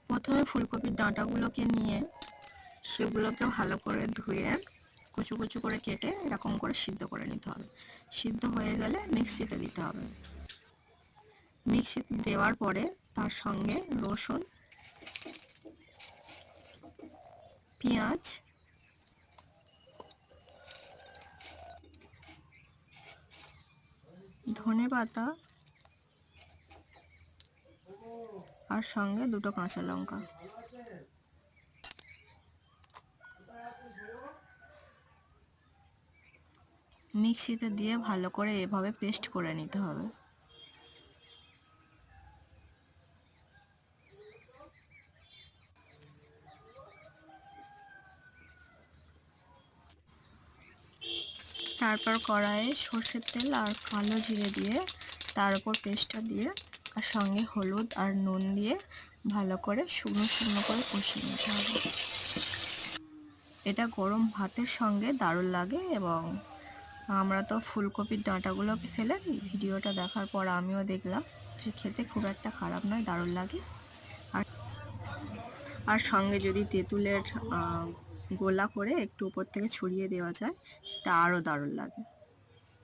প্রথমে ফুলকপির ডাঁটাগুলোকে নিয়ে সেগুলোকে ভালো করে ধুয়ে কুচু কুচু করে কেটে এরকম করে সিদ্ধ করে নিতে হবে। সিদ্ধ হয়ে গেলে মিক্সিতে দিতে হবে। মিক্সিতে দেওয়ার পরে তার সঙ্গে রসুন, পেঁয়াজ, ধনেপাতা আর সঙ্গে দুটো কাঁচা লঙ্কা মিক্সিতে দিয়ে ভালো করে এভাবে পেস্ট করে নিতে হবে। তারপর কড়াইয়ে সর্ষের তেল আর কালো জিরে দিয়ে তার উপর পেস্টটা দিয়ে আর সঙ্গে হলুদ আর নুন দিয়ে ভালো করে শুকনো শুকনো করে কষিয়ে নিতে হবে। এটা গরম ভাতের সঙ্গে দারুণ লাগে। এবং আমরা তো ফুলকপির ডাঁটাগুলোকে ফেলে দিই, ভিডিওটা দেখার পর আমিও দেখলাম যে খেতে খুব একটা খারাপ নয়, দারুণ লাগে। আর সঙ্গে যদি তেঁতুলের গোলা করে একটু উপর থেকে ছড়িয়ে দেওয়া যায় সেটা আরও দারুণ লাগে।